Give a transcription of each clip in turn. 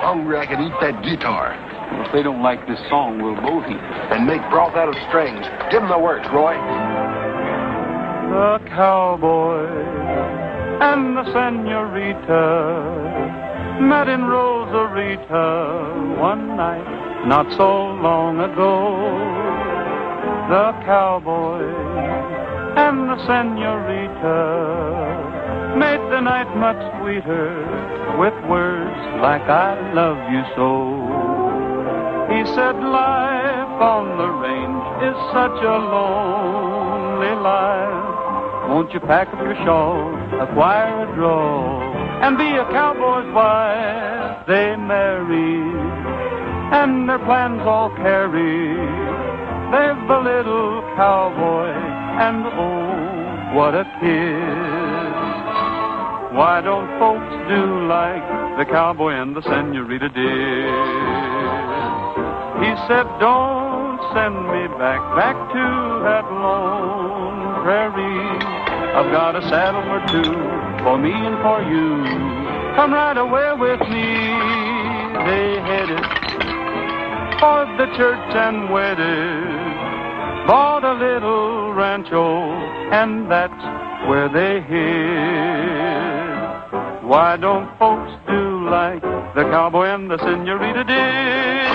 hungry I can eat that guitar. Well, if they don't like this song, we'll both eat it. And make broth out of strings. Give them the works, Roy. The cowboy and the senorita met in Rosarita one night not so long ago. The cowboy and the senorita made the night much sweeter with words like I love you so. He said life on the range is such a lonely life. Won't you pack up your shawl, acquire a draw, and be a cowboy's wife? They married, and their plans all carried. They've a little cowboy, and oh, what a kiss. Why don't folks do like the cowboy and the senorita did? He said, don't send me back to that lone prairie. I've got a saddle or two for me and for you. Come right away with me. They headed for the church and wedded, bought a little rancho, and that's where they hid. Why don't folks do like the cowboy and the senorita did?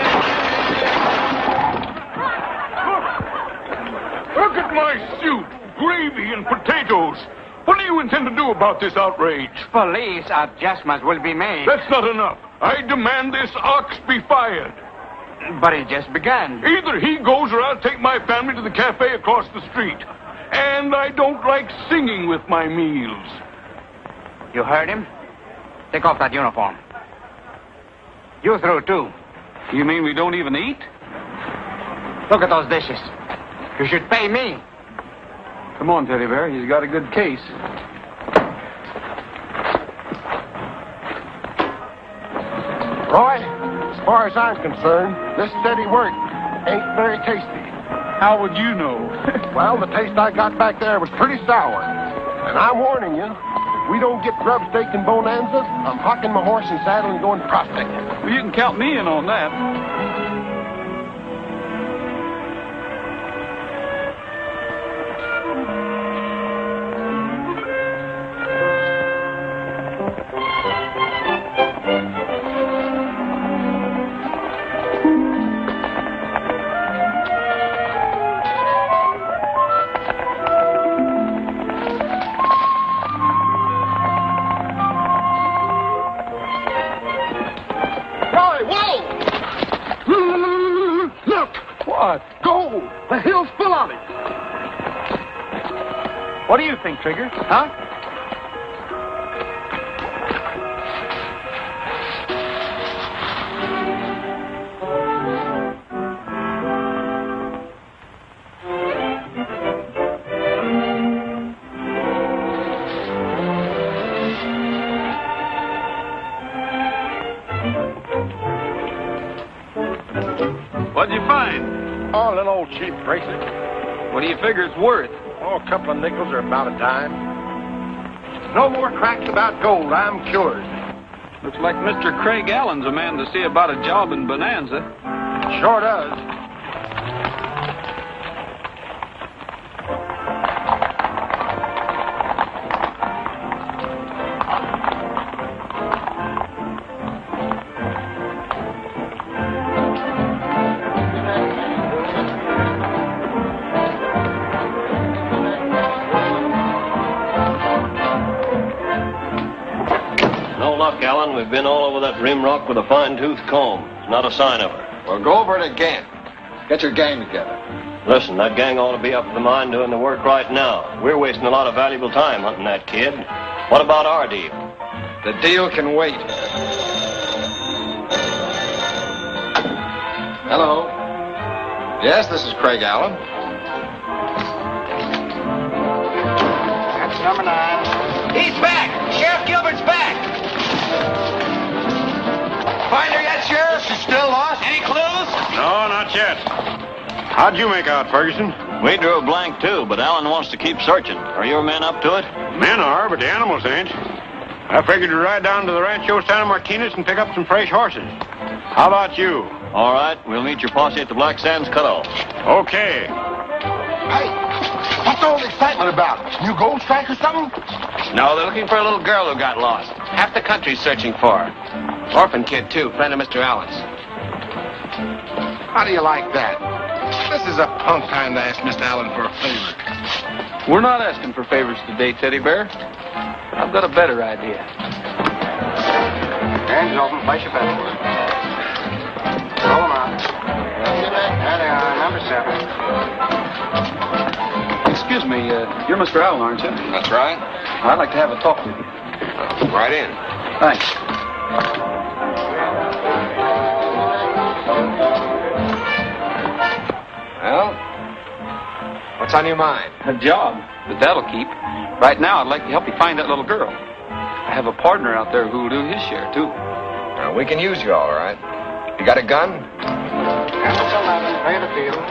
Look at my suit, gravy and potatoes. What do you intend to do about this outrage? Police adjustments will be made. That's not enough. I demand this ox be fired. But it just began. Either he goes or I'll take my family to the cafe across the street. And I don't like singing with my meals. You heard him? Take off that uniform. You through, too. You mean we don't even eat? Look at those dishes. You should pay me. Come on, Teddy Bear. He's got a good case. Roy, as far as I'm concerned, this steady work ain't very tasty. How would you know? Well, the taste I got back there was pretty sour. And I'm warning you, if we don't get grub steak and bonanza, I'm hocking my horse and saddle and going prospecting. Well, you can count me in on that. The hill's full of it. What do you think, Trigger? Huh? What'd you find? Oh, a little old cheap bracelet. What do you figure it's worth? Oh, a couple of nickels are about a dime. No more cracks about gold, I'm cured. Looks like Mr. Craig Allen's a man to see about a job in Bonanza. Sure does. Allen, we've been all over that rim rock with a fine-tooth comb. Not a sign of her. Well, go over it again. Get your gang together. Listen, that gang ought to be up at the mine doing the work right now. We're wasting a lot of valuable time hunting that kid. What about our deal? The deal can wait. Hello. Yes, this is Craig Allen. That's number 9. He's back! Sheriff Gilbert's back! Find her yet, Sheriff? She's still lost? Any clues? No, not yet. How'd you make out, Ferguson? We drew a blank, too, but Allen wants to keep searching. Are your men up to it? Men are, but the animals ain't. I figured to ride down to the Rancho Santa Martinez and pick up some fresh horses. How about you? All right, we'll meet your posse at the Black Sands cutoff. Okay. Hey, what's all the excitement about? New gold strike or something? No, they're looking for a little girl who got lost. Half the country's searching for her. Orphan kid, too, friend of Mr. Allen's. How do you like that? This is a punk time to ask Mr. Allen for a favor. We're not asking for favors today, Teddy Bear. But I've got a better idea. Hands open. Place your bets. Roll them out. There they are. Number 7. Excuse me, you're Mr. Allen, aren't you? That's right. I'd like to have a talk with you. Right in. Thanks. Well, what's on your mind? A job, but that'll keep. Right now, I'd like to help you find that little girl. I have a partner out there who'll do his share, too. Well, we can use you, all right. You got a gun? That's 11. Pay the field.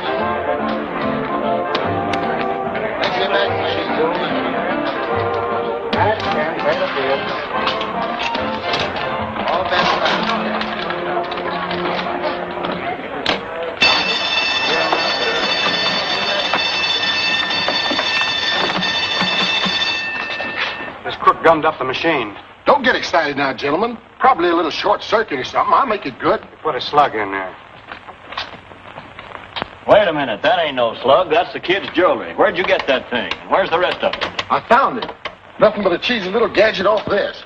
That's 10. Pay the field. All bets back. This crook gummed up the machine. Don't get excited now, gentlemen. Probably a little short circuit or something. I'll make it good. Put a slug in there. Wait a minute, that ain't no slug. That's the kid's jewelry. Where'd you get that thing? Where's the rest of it? I found it. Nothing but a cheesy little gadget off this.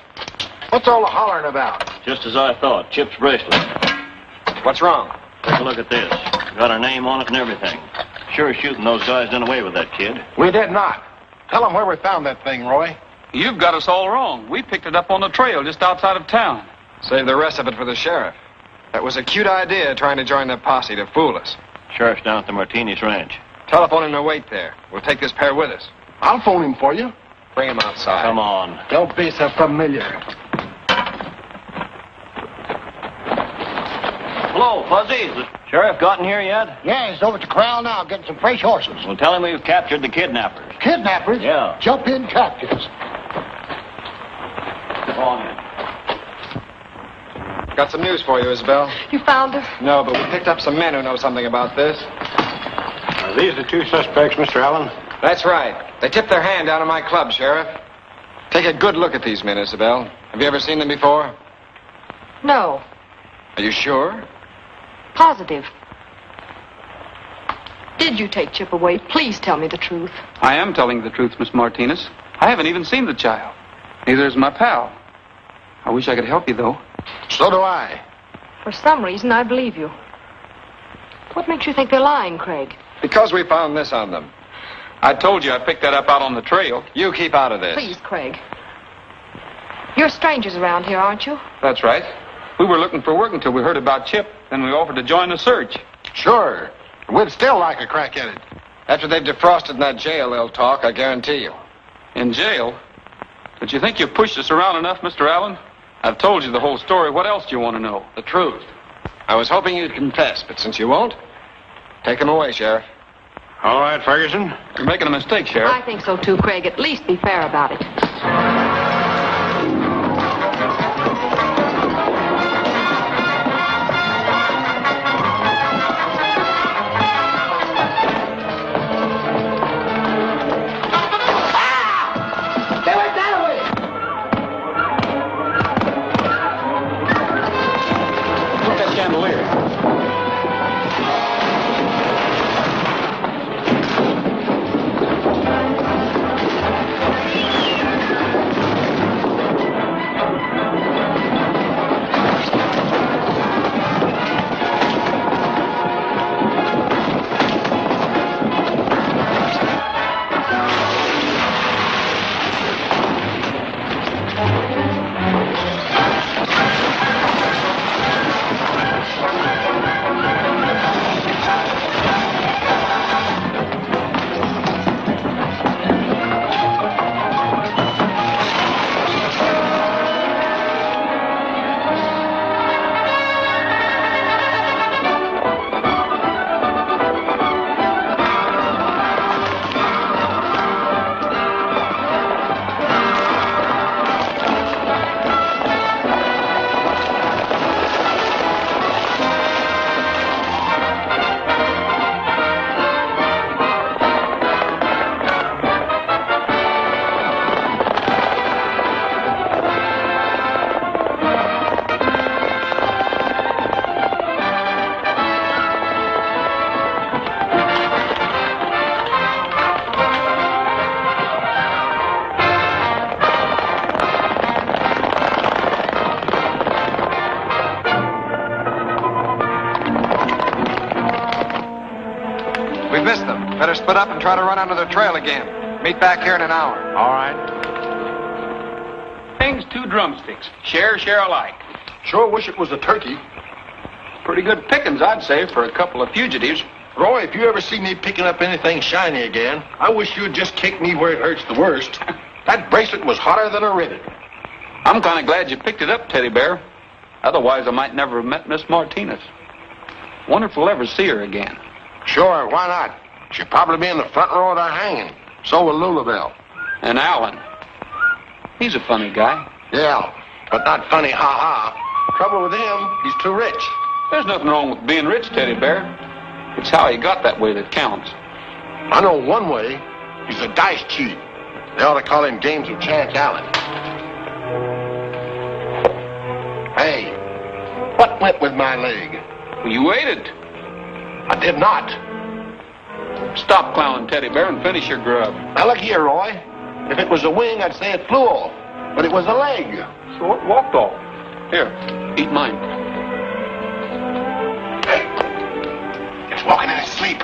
What's all the hollering about? Just as I thought, Chip's bracelet. What's wrong? Take a look at this. Got our name on it and everything. Sure shooting those guys done away with that kid. We did not. Tell them where we found that thing, Roy. You've got us all wrong. We picked it up on the trail just outside of town. Save the rest of it for the sheriff. That was a cute idea, trying to join the posse to fool us. Sheriff's down at the Martinez Ranch. Telephone him to wait there. We'll take this pair with us. I'll phone him for you. Bring him outside. Come on. Don't be so familiar. Hello, Fuzzy. Is the sheriff gotten here yet? Yeah, he's over at the corral now getting some fresh horses. Well, tell him we've captured the kidnappers. Kidnappers? Yeah. Jump in captures. Come on in. Got some news for you, Ysobel. You found her? No, but we picked up some men who know something about this. Are these the two suspects, Mr. Allen? That's right. They tipped their hand down at my club, Sheriff. Take a good look at these men, Ysobel. Have you ever seen them before? No. Are you sure? Positive. Did you take Chip away? Please tell me the truth. I am telling the truth, Miss Martinez. I haven't even seen the child. Neither is my pal. I wish I could help you, though. So do I. For some reason, I believe you. What makes you think they're lying, Craig? Because we found this on them. I told you I picked that up out on the trail. You keep out of this. Please, Craig. You're strangers around here, aren't you? That's right. We were looking for work until we heard about Chip. Then we offered to join the search. Sure. We'd still like a crack at it. After they've defrosted in that jail, they'll talk, I guarantee you. In jail? Don't you think you've pushed us around enough, Mr. Allen? I've told you the whole story. What else do you want to know? The truth. I was hoping you'd confess, but since you won't, take them away, Sheriff. All right, Ferguson. You're making a mistake, Sheriff. I think so, too, Craig. At least be fair about it. split up and try to run under the trail again. Meet back here in an hour. All right. Things 2 drumsticks. Share alike. Sure wish it was a turkey. Pretty good pickings, I'd say, for a couple of fugitives. Roy, if you ever see me picking up anything shiny again, I wish you'd just kick me where it hurts the worst. That bracelet was hotter than a rivet. I'm kind of glad you picked it up, Teddy Bear. Otherwise, I might never have met Miss Martinez. Wonder if we'll ever see her again. Sure, why not? She'll probably be in the front row of our hanging. So will Ysobel. And Alan. He's a funny guy. Yeah, but not funny, ha-ha. Trouble with him, he's too rich. There's nothing wrong with being rich, Teddy Bear. It's how he got that way that counts. I know one way. He's a dice cheat. They ought to call him Games of Chance Allen. Hey, what went with my leg? Well, you waited. I did not. Stop clowning, Teddy Bear, and finish your grub. Now look here, Roy. If it was a wing, I'd say it flew off. But it was a leg. So it walked off. Here, eat mine. Hey, it's walking in his sleep.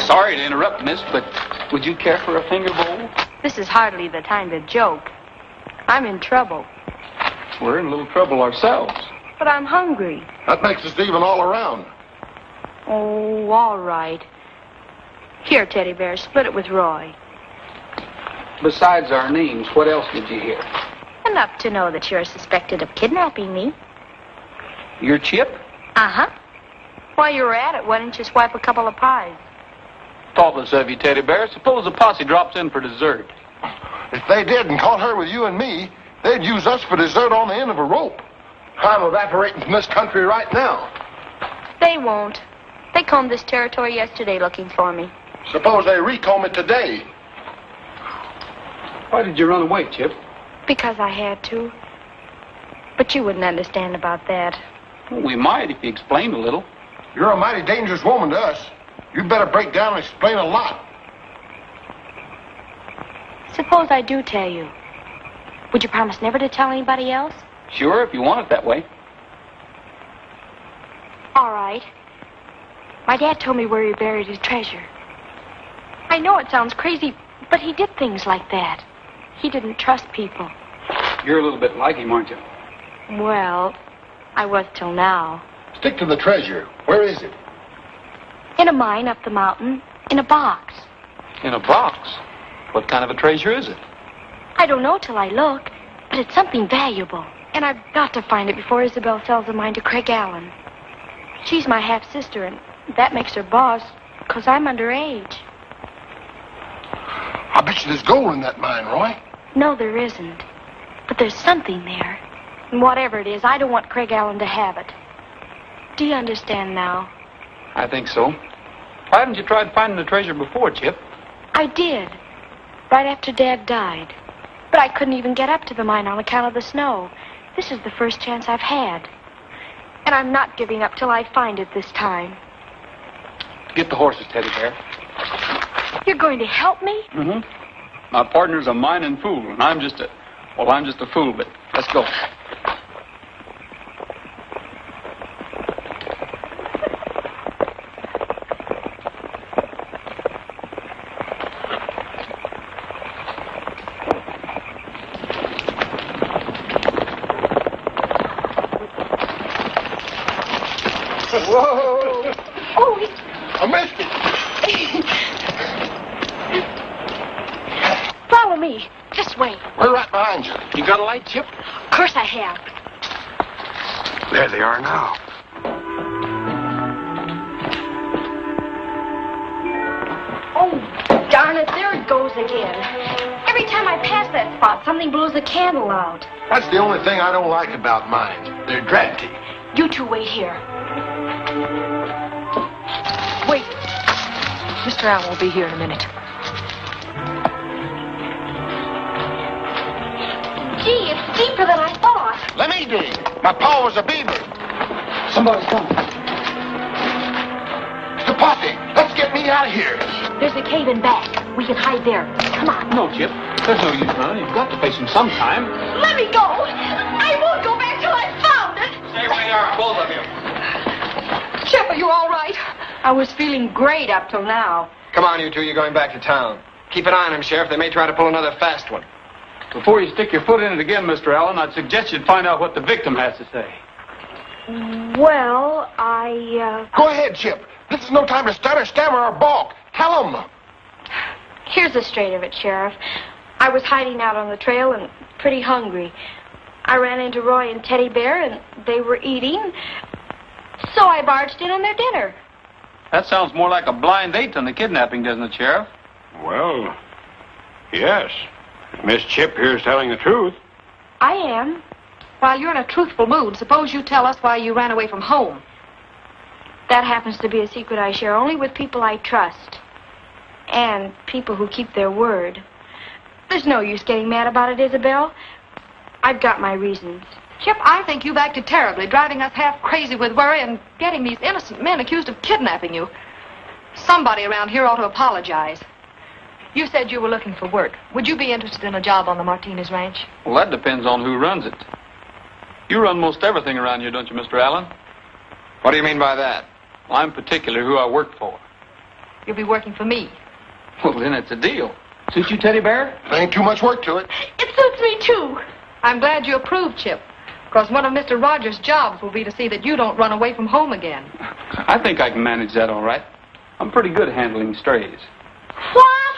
Sorry to interrupt, miss, but would you care for a finger bowl? This is hardly the time to joke. I'm in trouble. We're in a little trouble ourselves. But I'm hungry. That makes us even all around. Oh, all right. Here, Teddy Bear, split it with Roy. Besides our names, what else did you hear? Enough to know that you're suspected of kidnapping me. Your Chip? Uh-huh. While you were at it, why didn't you swipe a couple of pies? Thoughtless of you, Teddy Bear. Suppose the posse drops in for dessert. If they did and caught her with you and me, they'd use us for dessert on the end of a rope. I'm evaporating from this country right now. They won't. They combed this territory yesterday looking for me. Suppose they recomb it today. Why did you run away, Chip? Because I had to. But you wouldn't understand about that. Well, we might if you explained a little. You're a mighty dangerous woman to us. You'd better break down and explain a lot. Suppose I do tell you. Would you promise never to tell anybody else? Sure, if you want it that way. All right. My dad told me where he buried his treasure. I know it sounds crazy, but he did things like that. He didn't trust people. You're a little bit like him, aren't you? Well, I was till now. Stick to the treasure. Where is it? In a mine up the mountain, in a box. In a box? What kind of a treasure is it? I don't know till I look, but it's something valuable. And I've got to find it before Ysobel sells the mine to Craig Allen. She's my half-sister, and that makes her boss, because I'm underage. I bet you there's gold in that mine, Roy. No, there isn't. But there's something there. And whatever it is, I don't want Craig Allen to have it. Do you understand now? I think so. Why haven't you tried finding the treasure before, Chip? I did. Right after Dad died. But I couldn't even get up to the mine on account of the snow. This is the first chance I've had. And I'm not giving up till I find it this time. Get the horses, Teddy Bear. You're going to help me? Mm-hmm. My partner's a mining fool, and I'm just a fool, but let's go. Whoa! Oh, I missed it. follow me. This way. We're right behind you. You got a light, Chip? Of course I have. There they are now. Oh, darn it, there it goes again. Every time I pass that spot, something blows the candle out. That's the only thing I don't like about mines. They're drafty. You two wait here. Wait. Mr. Allen will be here in a minute. Gee, it's deeper than I thought. Let me dig. My paw was a beaver. Somebody's coming. It's the posse. Let's get me out of here. There's a cave in back. We can hide there. Come on. No, Chip. There's no use running. You've got to face him sometime. Let me go. I won't go back till I've found it. Stay where you are, both of you. Chip, are you all right? I was feeling great up till now. Come on, you two. You're going back to town. Keep an eye on him, Sheriff. They may try to pull another fast one. Before you stick your foot in it again, Mr. Allen, I'd suggest you find out what the victim has to say. Well, Go ahead, Chip. This is no time to stutter, stammer, or balk. Tell him. Here's the straight of it, Sheriff. I was hiding out on the trail and pretty hungry. I ran into Roy and Teddy Bear, and they were eating, so I barged in on their dinner. That sounds more like a blind date than a kidnapping, doesn't it, Sheriff? Well, yes. If Miss Chip here is telling the truth. I am. While you're in a truthful mood, suppose you tell us why you ran away from home. That happens to be a secret I share only with people I trust. And people who keep their word. There's no use getting mad about it, Ysobel. I've got my reasons. Chip, I think you've acted terribly, driving us half crazy with worry and getting these innocent men accused of kidnapping you. Somebody around here ought to apologize. You said you were looking for work. Would you be interested in a job on the Martinez ranch? Well, that depends on who runs it. You run most everything around here, don't you, Mr. Allen? What do you mean by that? Well, I'm particular who I work for. You'll be working for me. Well, then it's a deal. Suit you, Teddy Bear? There ain't too much work to it. It suits me, too. I'm glad you approve, Chip, because one of Mr. Rogers' jobs will be to see that you don't run away from home again. I think I can manage that all right. I'm pretty good at handling strays. What?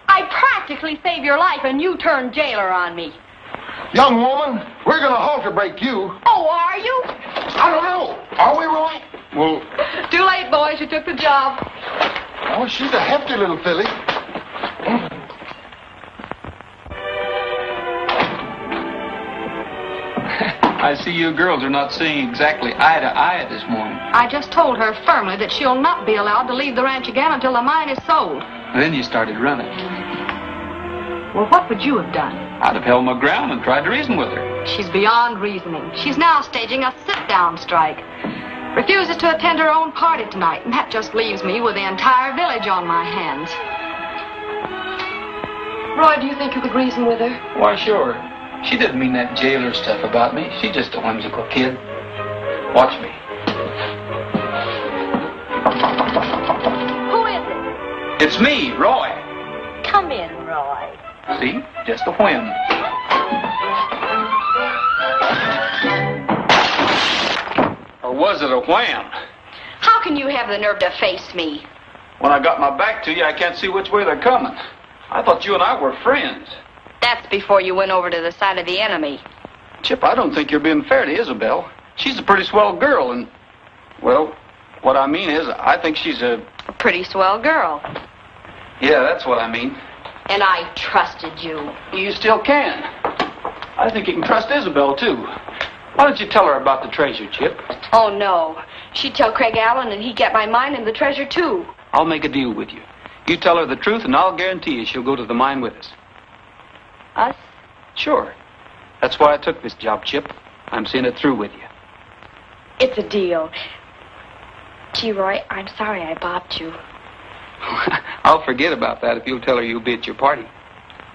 I practically saved your life, and you turned jailer on me. Young woman, we're going to halter break you. Oh, are you? I don't know. Are we, Roy? Well, Too late, boys. You took the job. Oh, she's a hefty little filly. I see you girls are not seeing exactly eye to eye this morning. I just told her firmly that she'll not be allowed to leave the ranch again until the mine is sold. Then you started running. Well, what would you have done? I'd have held my ground and tried to reason with her. She's beyond reasoning. She's now staging a sit-down strike. Refuses to attend her own party tonight, and that just leaves me with the entire village on my hands. Roy, do you think you could reason with her? Why, sure. She didn't mean that jailer stuff about me. She's just a whimsical kid. Watch me. Who is it? It's me, Roy. Come in, Roy. See? Just a whim. Or was it a wham? How can you have the nerve to face me? When I got my back to you, I can't see which way they're coming. I thought you and I were friends. That's before you went over to the side of the enemy. Chip, I don't think you're being fair to Ysobel. She's a pretty swell girl, and, well, what I mean is, I think she's a pretty swell girl. Yeah, that's what I mean. And I trusted you. You still can. I think you can trust Ysobel, too. Why don't you tell her about the treasure, Chip? Oh, no. She'd tell Craig Allen, and he'd get my mine and the treasure, too. I'll make a deal with you. You tell her the truth, and I'll guarantee you she'll go to the mine with us. Us? Sure. That's why I took this job, Chip. I'm seeing it through with you. It's a deal. Gee, Roy, I'm sorry I bopped you. I'll forget about that if you'll tell her you'll be at your party.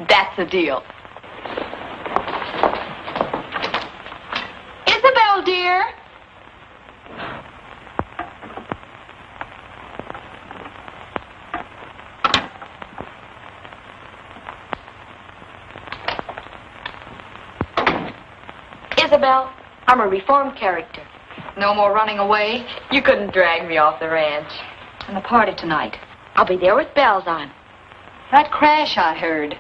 That's a deal. Ysobel, dear. Ysobel, I'm a reformed character. No more running away? You couldn't drag me off the ranch. And the party tonight. I'll be there with bells on. That crash I heard.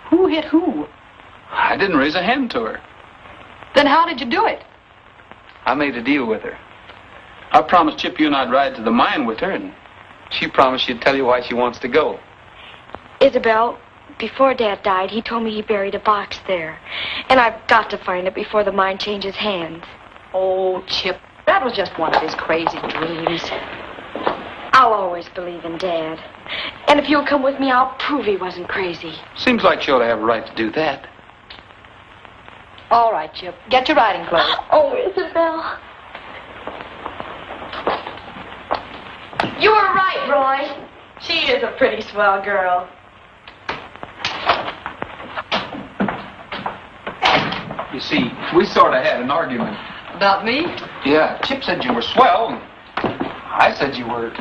Who hit who? I didn't raise a hand to her. Then how did you do it? I made a deal with her. I promised Chip you and I'd ride to the mine with her, and she promised she'd tell you why she wants to go. Ysobel, before Dad died, he told me he buried a box there. And I've got to find it before the mine changes hands. Oh, Chip, that was just one of his crazy dreams. I'll always believe in Dad. And if you'll come with me, I'll prove he wasn't crazy. Seems like she ought to have a right to do that. All right, Chip. Get your riding clothes. Oh, Ysobel. You were right, Roy. She is a pretty swell girl. You see, we sort of had an argument. About me? Yeah, Chip said you were swell. I said you were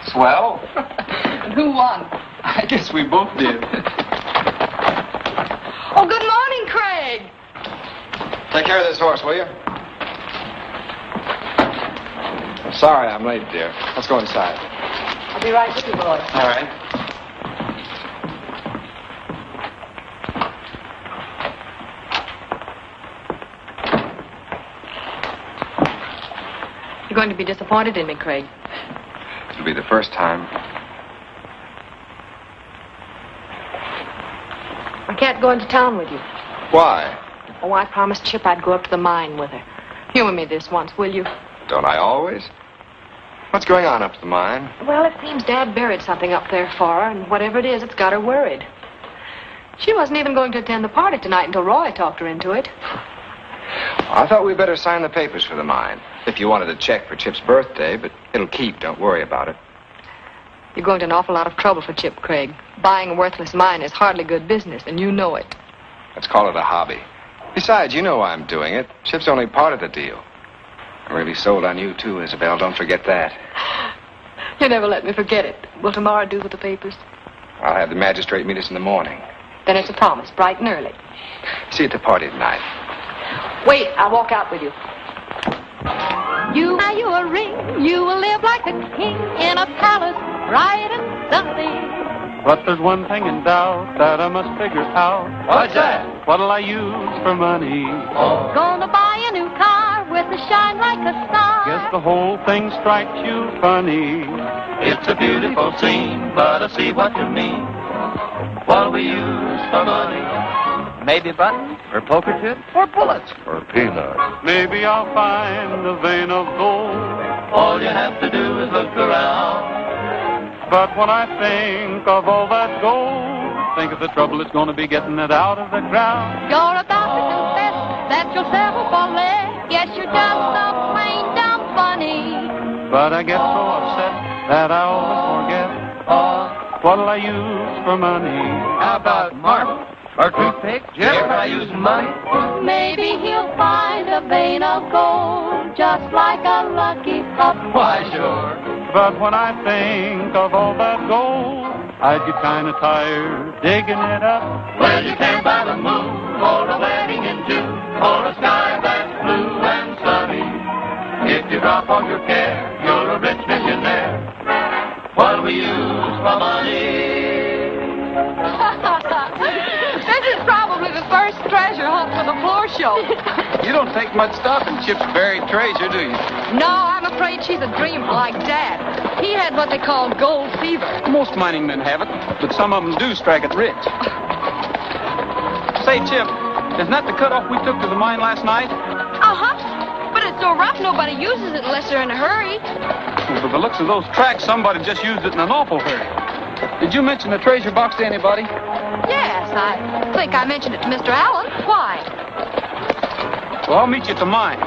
swell. And who won? I guess we both did. Oh, good morning, Craig. Take care of this horse, will you? Sorry I'm late, dear. Let's go inside. I'll be right with you, boy. All right. You're going to be disappointed in me, Craig. It'll be the first time. I can't go into town with you. Why? Oh, I promised Chip I'd go up to the mine with her. Humor me this once, will you? Don't I always? What's going on up at the mine? Well, it seems Dad buried something up there for her, and whatever it is, it's got her worried. She wasn't even going to attend the party tonight until Roy talked her into it. I thought we'd better sign the papers for the mine. If you wanted a check for Chip's birthday, but it'll keep, don't worry about it. You're going to an awful lot of trouble for Chip, Craig. Buying a worthless mine is hardly good business, and you know it. Let's call it a hobby. Besides, you know why I'm doing it. Chip's only part of the deal. I'm really sold on you, too, Ysobel. Don't forget that. You never let me forget it. Will tomorrow do with the papers? I'll have the magistrate meet us in the morning. Then it's a promise, bright and early. See you at the party tonight. Wait, I'll walk out with you. You buy you a ring, you will live like a king in a palace, bright and sunny. But there's one thing in doubt that I must figure out. What's that? What'll I use for money? Gonna buy a new car with a shine like a star. Guess the whole thing strikes you funny. It's a beautiful scene, but I see what you mean. What'll we use for money? Maybe buttons, or poker chips, or bullets. Or peanuts. Maybe I'll find a vein of gold. All you have to do is look around. But when I think of all that gold, think of the trouble it's going to be getting it out of the ground. You're about to confess that you'll settle for less. Yes, you're just so plain dumb funny. But I get so upset that I always forget. What'll I use for money? How about marble? Or toothpick? Jeff, I use money. Maybe he'll find a vein of gold, just like a lucky pup. Why, sure. But when I think of all that gold, I'd get kind of tired digging it up. Well, you can't buy the moon, or a wedding in June, or a sky that's blue and sunny. If you drop all your care, you're a rich millionaire. What'll we use for money? This is probably the first treasure hunt for the floor show. You don't take much stock in Chip's buried treasure, do you? No, I'm afraid she's a dreamer like Dad. He had what they call gold fever. Most mining men have it, but some of them do strike it rich. Say, Chip, isn't that the cutoff we took to the mine last night? Uh-huh. But it's so rough, nobody uses it unless they're in a hurry. Well, by the looks of those tracks, somebody just used it in an awful hurry. Did you mention the treasure box to anybody? Yes, I think I mentioned it to Mr. Allen. Why? Well, I'll meet you at the mine.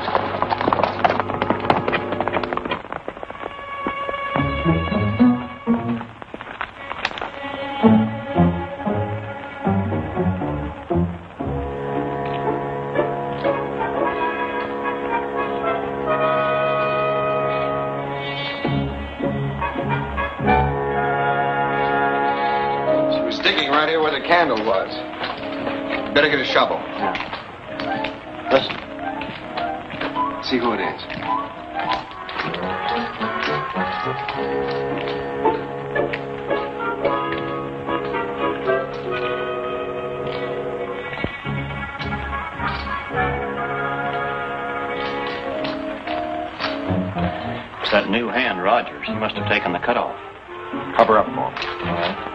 Right here where the candle was. Better get a shovel. Listen. See who it is. It's that new hand, Rogers. He must have taken the cutoff. Cover up for him. All right.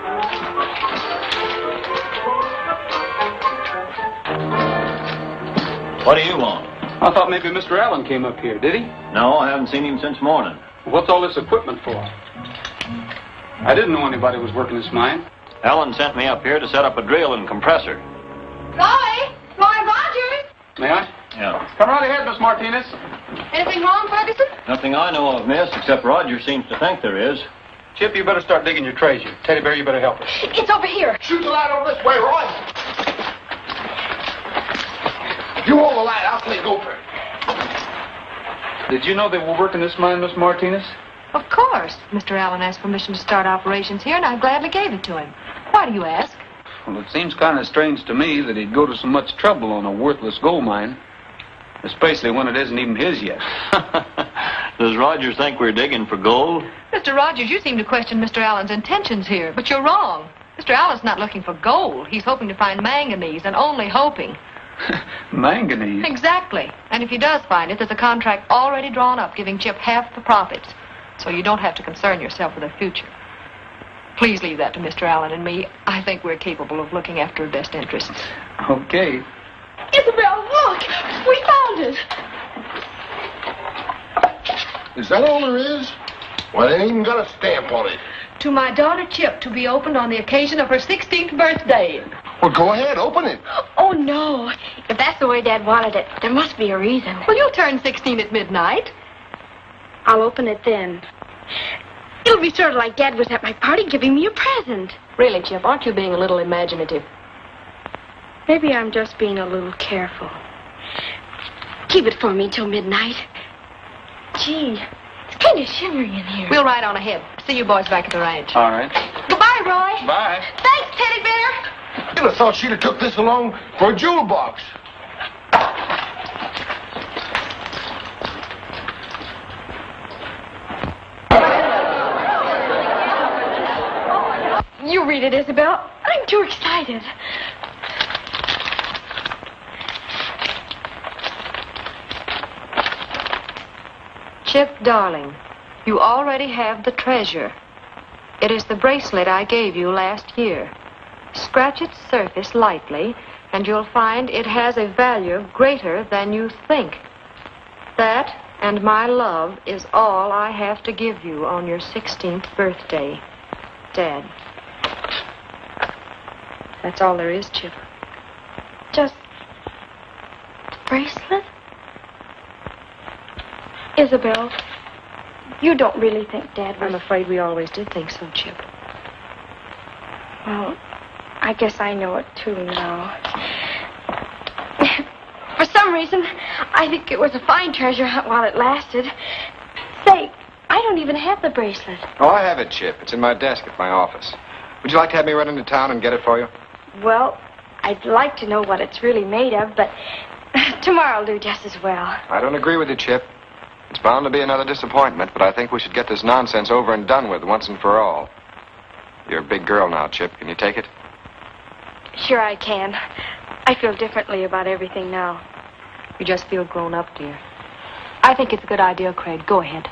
What do you want? I thought maybe Mr. Allen came up here, did he? No, I haven't seen him since morning. What's all this equipment for? I didn't know anybody was working this mine. Allen sent me up here to set up a drill and compressor. Roy Rogers! May I? Yeah. Come right ahead, Miss Martinez. Anything wrong, Ferguson? Nothing I know of, miss, except Roger seems to think there is. Chip, you better start digging your treasure. Teddy Bear, you better help us. It's over here. Shoot the light over this way, Roy. You hold the light. I'll play gopher. Did you know they were working this mine, Miss Martinez? Of course. Mr. Allen asked permission to start operations here, and I gladly gave it to him. Why do you ask? Well, it seems kind of strange to me that he'd go to so much trouble on a worthless gold mine, especially when it isn't even his yet. Does Rogers think we're digging for gold? Mr. Rogers, you seem to question Mr. Allen's intentions here, but you're wrong. Mr. Allen's not looking for gold. He's hoping to find manganese, and only hoping. Manganese? Exactly. And if he does find it, there's a contract already drawn up giving Chip half the profits. So you don't have to concern yourself with the future. Please leave that to Mr. Allen and me. I think we're capable of looking after her best interests. Okay. Ysobel, look! We found it! Is that all there is? Well, it ain't even got a stamp on it. To my daughter Chip, to be opened on the occasion of her 16th birthday. Well, go ahead, open it. Oh, no. If that's the way Dad wanted it, there must be a reason. Well, you'll turn 16 at midnight. I'll open it then. It'll be sort of like Dad was at my party giving me a present. Really, Chip, aren't you being a little imaginative? Maybe I'm just being a little careful. Keep it for me till midnight. Gee, it's kind of shivery in here. We'll ride on ahead. See you boys back at the ranch. All right. Goodbye, Roy. Bye. Thanks, Teddy Bear. You'd have thought she'd have took this along for a jewel box. You read it, Ysobel. I'm too excited. Chip, darling, you already have the treasure. It is the bracelet I gave you last year. Scratch its surface lightly, and you'll find it has a value greater than you think. That and my love is all I have to give you on your 16th birthday, Dad. That's all there is, Chip. Just the bracelet? Ysobel, you don't really think Dad was... I'm afraid we always did think so, Chip. Well, I guess I know it too now. For some reason, I think it was a fine treasure hunt while it lasted. Say, I don't even have the bracelet. Oh, I have it, Chip. It's in my desk at my office. Would you like to have me run into town and get it for you? Well, I'd like to know what it's really made of, but tomorrow'll do just as well. I don't agree with you, Chip. It's bound to be another disappointment, but I think we should get this nonsense over and done with once and for all. You're a big girl now, Chip. Can you take it? Sure I can. I feel differently about everything now. You just feel grown up, dear. I think it's a good idea, Craig. Go ahead.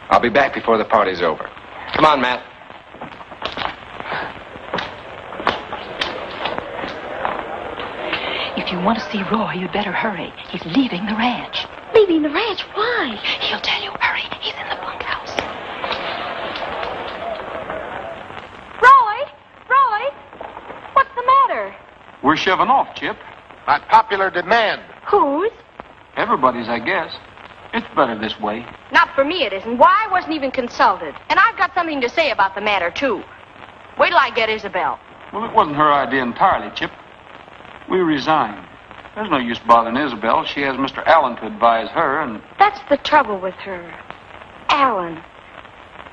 I'll be back before the party's over. Come on, Matt. If you want to see Roy, you'd better hurry. He's leaving the ranch. Leaving the ranch? Why? He'll tell you. Hurry. He's in the bunkhouse. Roy! What's the matter? We're shoving off, Chip. By popular demand. Whose? Everybody's, I guess. It's better this way. Not for me, it isn't. Why, I wasn't even consulted. And I've got something to say about the matter, too. Wait till I get Ysobel. Well, it wasn't her idea entirely, Chip. We resigned. There's no use bothering Ysobel. She has Mr. Allen to advise her, and... That's the trouble with her. Allen.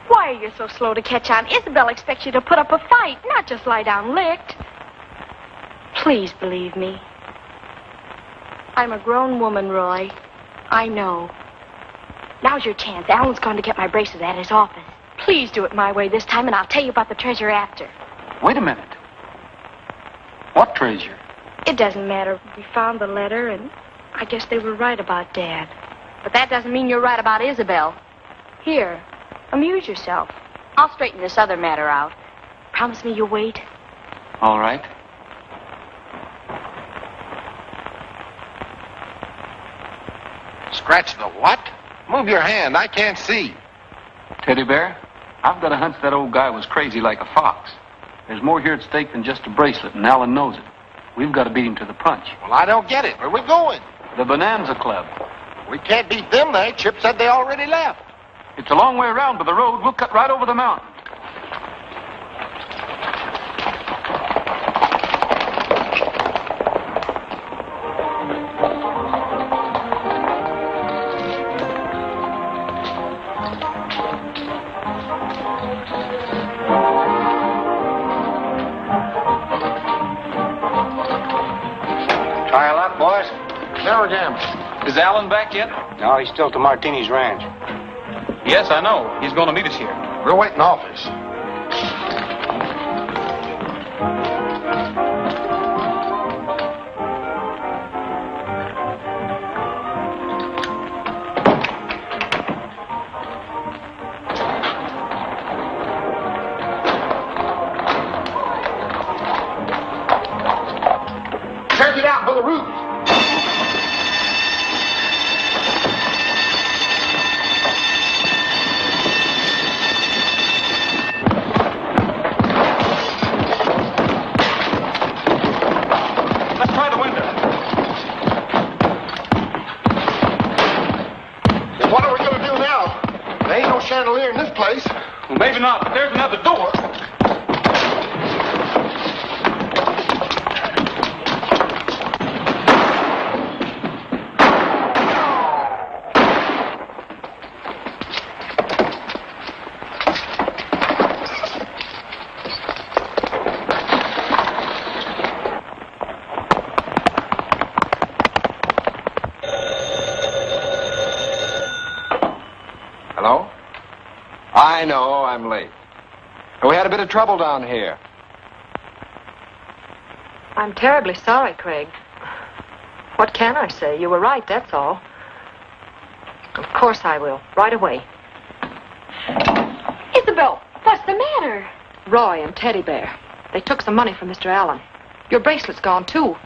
Why are you so slow to catch on? Ysobel expects you to put up a fight, not just lie down licked. Please believe me. I'm a grown woman, Roy. I know. Now's your chance. Allen's going to get my bracelet at his office. Please do it my way this time, and I'll tell you about the treasure after. Wait a minute. What treasure? It doesn't matter. We found the letter, and I guess they were right about Dad. But that doesn't mean you're right about Ysobel. Here, amuse yourself. I'll straighten this other matter out. Promise me you'll wait. All right. Scratch the what? Move your hand. I can't see. Teddy Bear, I've got a hunch that old guy was crazy like a fox. There's more here at stake than just a bracelet, and Allen knows it. We've got to beat him to the punch. Well, I don't get it. Where are we going? The Bonanza Club. We can't beat them there. Chip said they already left. It's a long way around by the road. We'll cut right over the mountain. Is Alan back yet? No, he's still to Martinez Ranch. Yes, I know. He's going to meet us here. We'll wait in office. Check it out for the roof. Let's try the window. What are we going to do now? There ain't no chandelier in this place. Well, maybe not, but there's another door. Hello? I know, I'm late. We had a bit of trouble down here. I'm terribly sorry, Craig. What can I say? You were right, that's all. Of course I will. Right away. Ysobel, what's the matter? Roy and Teddy Bear. They took some money from Mr. Allen. Your bracelet's gone, too.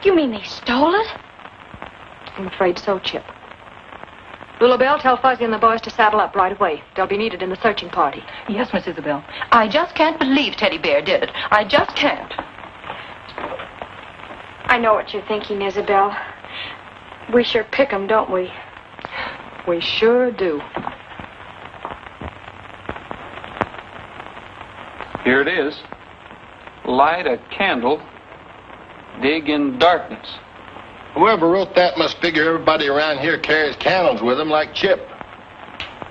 You mean they stole it? I'm afraid so, Chip. Ysobel, tell Fuzzy and the boys to saddle up right away. They'll be needed in the searching party. Yes, Miss Ysobel. I just can't believe Teddy Bear did it. I just can't. I know what you're thinking, Ysobel. We sure pick 'em, don't we? We sure do. Here it is. Light a candle, dig in darkness. Whoever wrote that must figure everybody around here carries candles with them like Chip.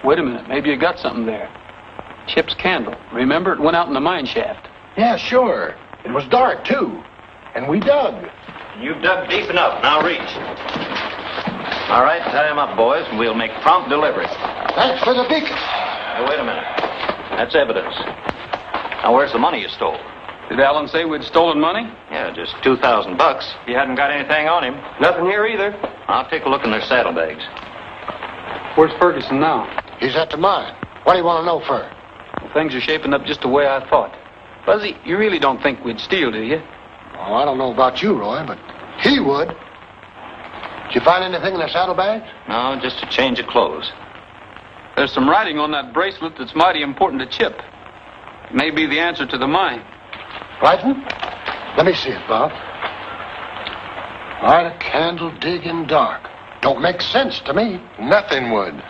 Wait a minute, maybe you got something there. Chip's candle. Remember, it went out in the mine shaft. Yeah, sure. It was dark, too. And we dug. You've dug deep enough. Now reach. All right, tie him up, boys, and we'll make prompt delivery. Thanks for the beacon. Now, wait a minute. That's evidence. Now, where's the money you stole? Did Alan say we'd stolen money? Yeah, just $2,000. He hadn't got anything on him. Nothing here either. I'll take a look in their saddlebags. Where's Ferguson now? He's at the mine. What do you want to know, Fur? Well, things are shaping up just the way I thought. Fuzzy, you really don't think we'd steal, do you? Oh, I don't know about you, Roy, but he would. Did you find anything in the saddlebags? No, just a change of clothes. There's some writing on that bracelet that's mighty important to Chip. It may be the answer to the mine. Writing? Let me see it, Bob. Light a candle, dig in dark. Don't make sense to me. Nothing would.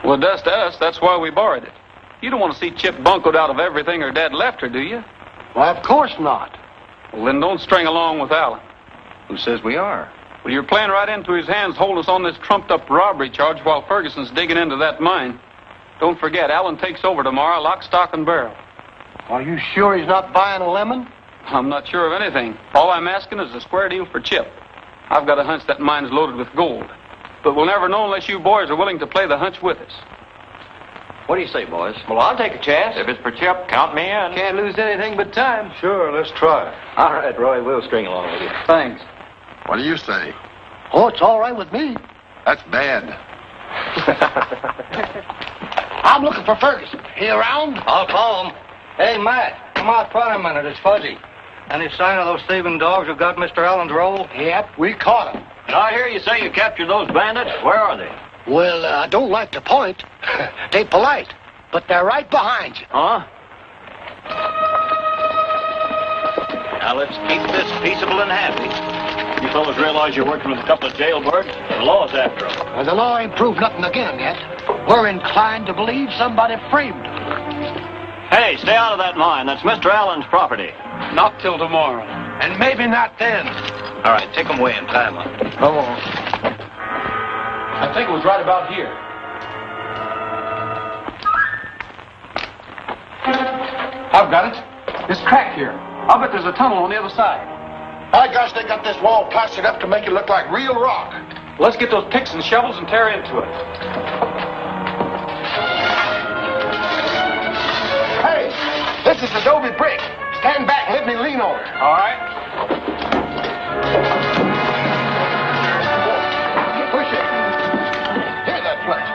Well, it does to us. That's why we borrowed it. You don't want to see Chip buncoed out of everything her dad left her, do you? Why, of course not. Well, then don't string along with Alan. Who says we are? Well, you're playing right into his hands, holding us on this trumped-up robbery charge while Ferguson's digging into that mine. Don't forget, Alan takes over tomorrow, lock, stock, and barrel. Are you sure he's not buying a lemon? I'm not sure of anything. All I'm asking is a square deal for Chip. I've got a hunch that mine's loaded with gold. But we'll never know unless you boys are willing to play the hunch with us. What do you say, boys? Well, I'll take a chance. If it's for Chip, count me in. Can't lose anything but time. Sure, let's try. All right, Roy, we'll string along with you. Thanks. What do you say? Oh, it's all right with me. That's bad. I'm looking for Ferguson. He around? I'll call him. Hey, Matt, come out front a minute. It's Fuzzy. Any sign of those thieving dogs who got Mr. Allen's roll? Yep, we caught him. Did I hear you say you captured those bandits? Where are they? Well, I don't like to point. They polite, but they're right behind you. Huh? Now let's keep this peaceable and happy. You fellas realize you're working with a couple of jailbirds? The law's after them. Well, the law ain't proved nothing again yet. We're inclined to believe somebody framed them. Hey, stay out of that mine. That's Mr. Allen's property. Not till tomorrow. And maybe not then. All right, take them away and tie them up. Come on. I think it was right about here. I've got it. This crack here. I'll bet there's a tunnel on the other side. By gosh, they got this wall plastered up to make it look like real rock. Let's get those picks and shovels and tear into it. Hey, this is adobe brick. Stand back and let me lean on her. All right. Push it. Here's that clutch.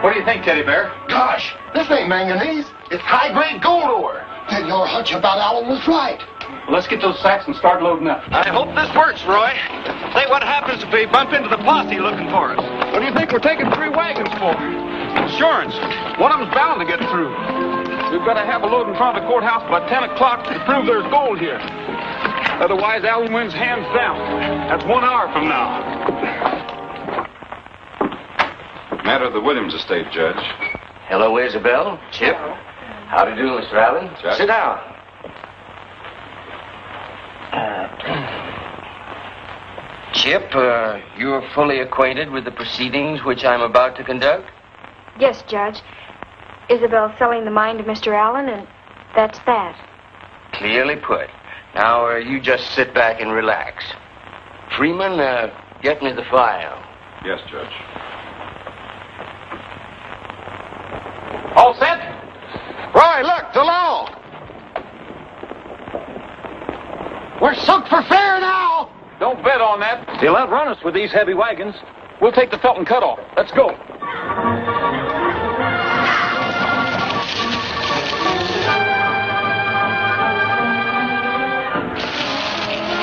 What do you think, Teddy Bear? Gosh, this ain't manganese. It's high-grade gold ore. Then your hunch about Allen was right. Let's get those sacks and start loading up. I hope this works, Roy. Say, what happens if we bump into the posse looking for us? What do you think we're taking 3 wagons for? Insurance. One of them's bound to get through. We've got to have a load in front of the courthouse by 10 o'clock to prove there's gold here. Otherwise, Allen wins hands down. That's 1 hour from now. Matter of the Williams estate, Judge. Hello, Ysobel. Chip. How do you do, Mr. Allen? Judge. Sit down. Chip, you're fully acquainted with the proceedings which I'm about to conduct? Yes, Judge. Isabel's selling the mine to Mr. Allen, and that's that. Clearly put. Now, you just sit back and relax. Freeman, get me the file. Yes, Judge. All set? Roy, look, the law. We're sunk for fair now. Don't bet on that. They'll outrun us with these heavy wagons. We'll take the Felton cutoff. Let's go.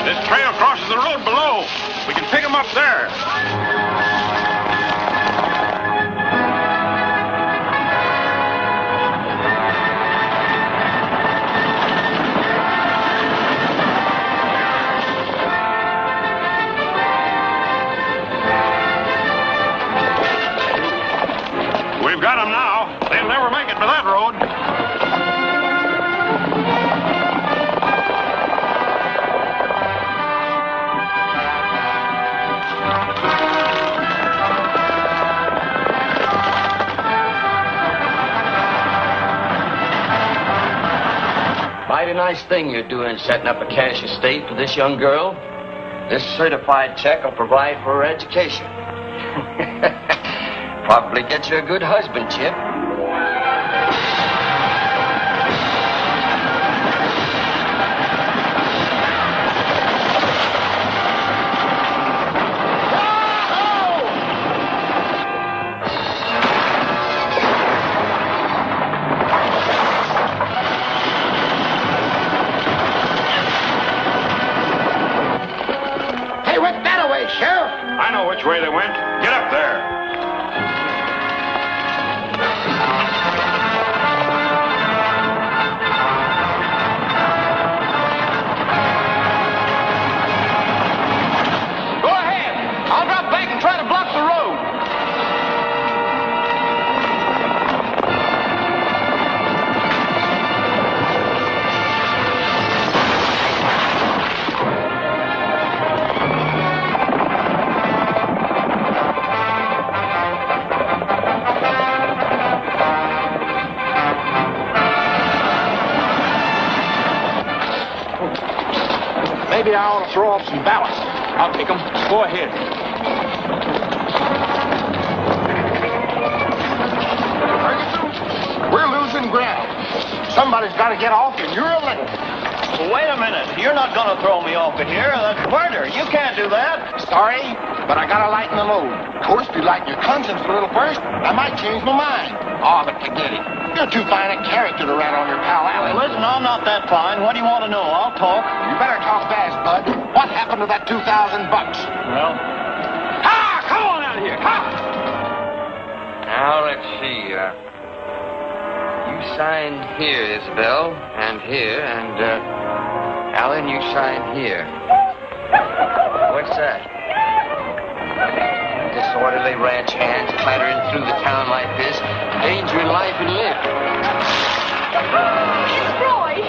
This trail crosses the road below. We can pick them up there. We've got them now. They'll never make it to that road. Mighty nice thing you're doing, setting up a cash estate for this young girl. This certified check will provide for her education. Probably get you a good husband, Chip. Hey, went that away, Sheriff. I know which way they went. Get up there. Go ahead. I'll drop back and try to block the road. Maybe I ought to throw off some ballast. I'll take them. Go ahead. Ferguson, we're losing ground. Somebody's got to get off, and you're elected. Well, wait a minute. You're not going to throw me off of here. That's murder. You can't do that. Sorry, but I got to lighten the load. Of course, if you lighten your conscience a little first, I might change my mind. Oh, but forget it. You're too fine a character to rat on your pal Allen. Listen, I'm not that fine. What do you want to know? I'll talk. You better talk fast, bud. What happened to that $2,000? Well, Come on out here. Now, let's see. You sign here, Ysobel, and here, and, Allen, you sign here. What's that? Disorderly ranch hands clattering through the town like this, danger in life and limb. Roy!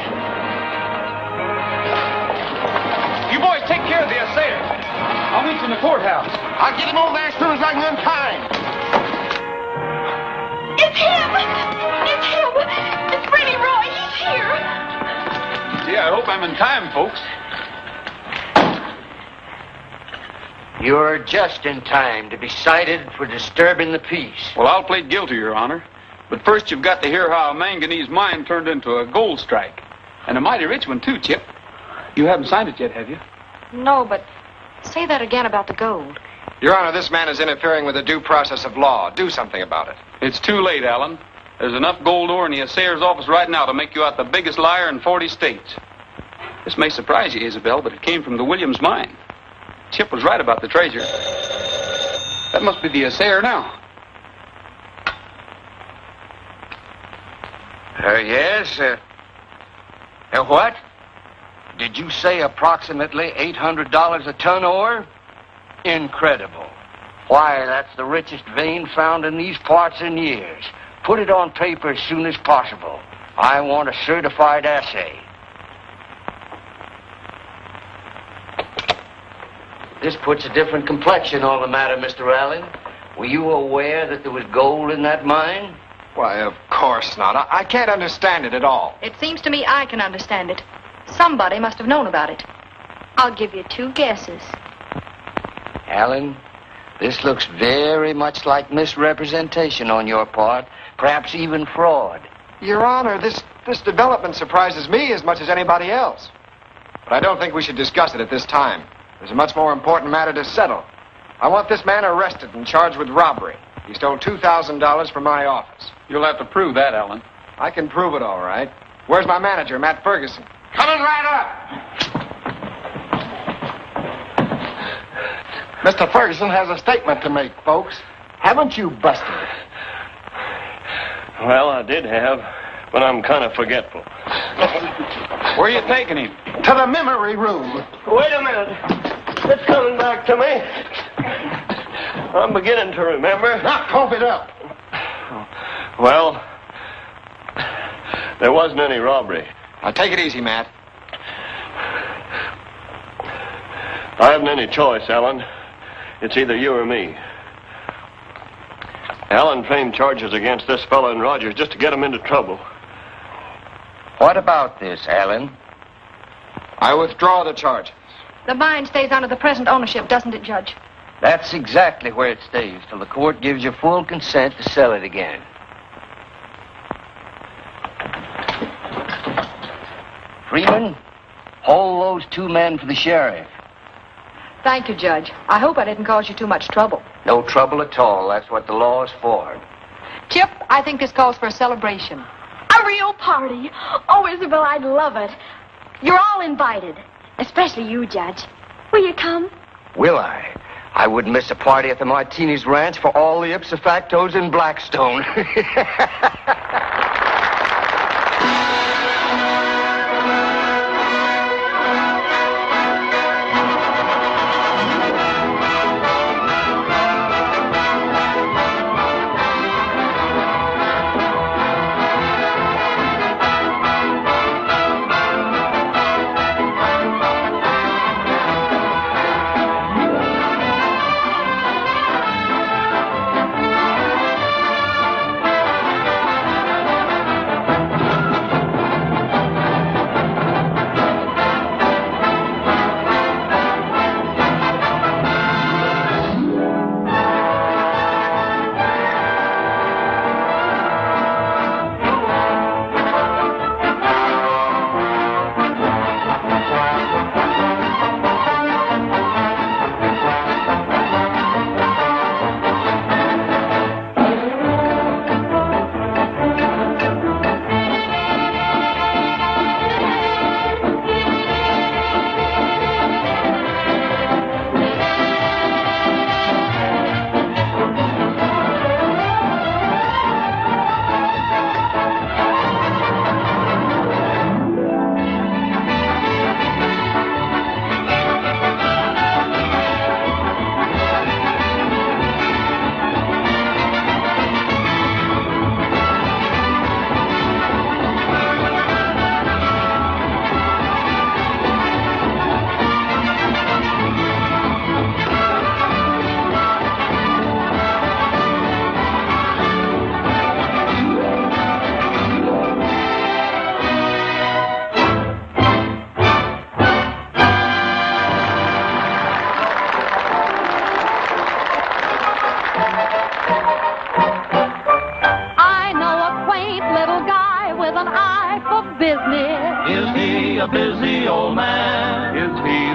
You boys take care of the assailant. I'll meet you in the courthouse. I'll get him over there as soon as I can untie him. It's him! It's him! I hope I'm in time, folks. You're just in time to be cited for disturbing the peace. Well, I'll plead guilty, Your Honor. But first you've got to hear how a manganese mine turned into a gold strike. And a mighty rich one, too, Chip. You haven't signed it yet, have you? No, but say that again about the gold. Your Honor, this man is interfering with the due process of law. Do something about it. It's too late, Alan. There's enough gold ore in the assayer's office right now to make you out the biggest liar in 40 states. This may surprise you, Ysobel, but it came from the Williams mine. Chip was right about the treasure. That must be the assayer now. Yes. What? Did you say approximately $800 a ton ore? Incredible. Why, that's the richest vein found in these parts in years. Put it on paper as soon as possible. I want a certified assay. This puts a different complexion on the matter, Mr. Allen. Were you aware that there was gold in that mine? Why, of course not. I can't understand it at all. It seems to me I can understand it. Somebody must have known about it. I'll give you 2 guesses. Allen, this looks very much like misrepresentation on your part, perhaps even fraud. Your Honor, this development surprises me as much as anybody else. But I don't think we should discuss it at this time. There's a much more important matter to settle. I want this man arrested and charged with robbery. He stole $2,000 from my office. You'll have to prove that, Alan. I can prove it, all right. Where's my manager, Matt Ferguson? Coming right up. Mr. Ferguson has a statement to make, folks. Haven't you busted it? Well, I did have, but I'm kind of forgetful. Where are you taking him? To the memory room. Wait a minute. It's coming back to me. I'm beginning to remember. Now, cough it up. Well, there wasn't any robbery. Now, take it easy, Matt. I haven't any choice, Alan. It's either you or me. Alan framed charges against this fellow and Rogers just to get him into trouble. What about this, Allen? I withdraw the charges. The mine stays under the present ownership, doesn't it, Judge? That's exactly where it stays, till the court gives you full consent to sell it again. Freeman, hold those 2 men for the sheriff. Thank you, Judge. I hope I didn't cause you too much trouble. No trouble at all. That's what the law is for. Chip, I think this calls for a celebration. A real party. Oh, Ysobel, I'd love it. You're all invited. Especially you, Judge. Will you come? Will I? I wouldn't miss a party at the Martinez Ranch for all the ipso factos in Blackstone.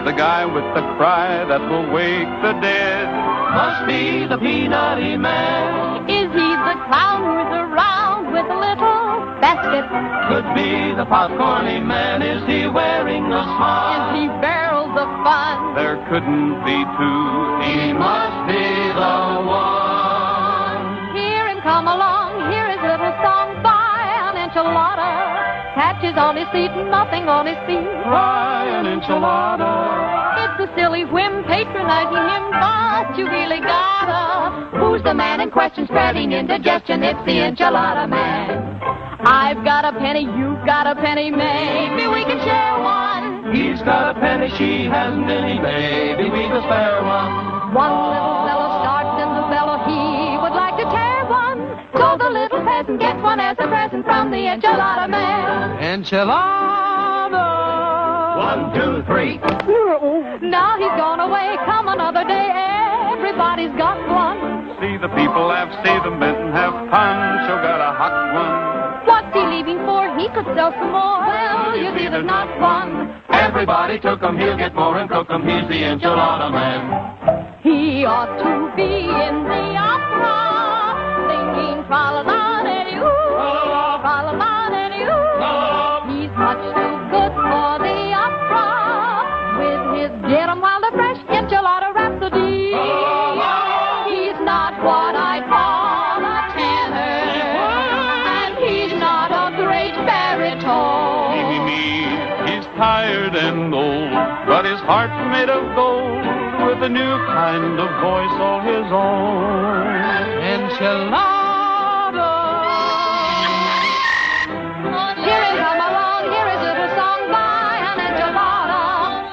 the guy with the cry that will wake the dead. Must be the peanutty man. Is he the clown who's around with a little basket? Could be the popcorny man. Is he wearing a smile? Is he barrels of fun? There couldn't be two. He must be the one. Hear him come along, hear his little song by an enchilada. Patches on his seat, nothing on his feet. Try an enchilada. It's a silly whim patronizing him, but you really gotta. Who's the man in question spreading indigestion? It's the enchilada man. I've got a penny, you've got a penny, maybe we can share one. He's got a penny, she hasn't any, maybe we can spare one. One little fellow starts in the fellow, he would like to tear one. So the little peasant gets one as a present from the enchilada man. Enchilada. 1, 2, 3. Now he's gone away, come another day, everybody's got one. See the people laugh, see them bent and have Pancho got a hot one. What's he leaving for? He could sell some more. Well, you see, there's not one. Everybody took him, he'll get more and cook him. He's the enchilada man. He ought to be in the opera, singing tra-la-la-la-dee-oo, tra-la-la-la-dee-oo. He's much too good for the opera, with his get 'em while they're fresh enchilada rhapsody. He's not what I call a tenor, and he's not a great baritone. He's tired and old, but his heart's made of gold, with a new kind of voice all his own. Enchilada. Hear him come along, hear his little song by an enchilada.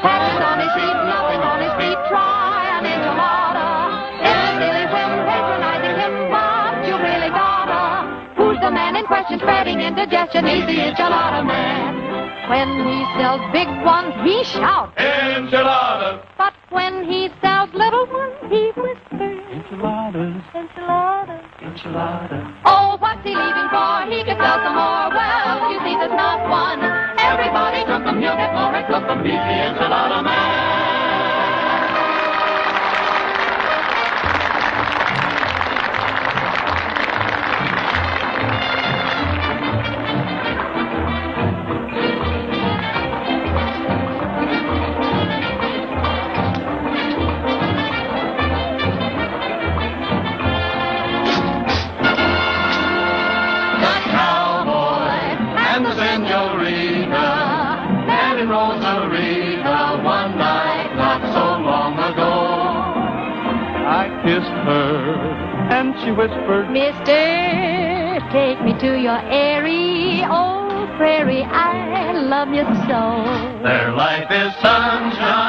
Patches on his feet, nothing on his feet, try an enchilada. It's a silly whim patronizing him, but you really gotta. Who's the man in question spreading indigestion? He's the enchilada man. When he sells big ones, he shouts, Enchilada. but when he sells little ones, he whispers, Enchiladas. enchilada. Enchilada. Oh, what's he leaving for? He could sell some more. Well, you see, there's not one. Everybody took him, he'll get more and cook him. He's the enchilada man. Kissed her, and she whispered, Mister, take me to your airy old prairie. I love you so. Their life is sunshine.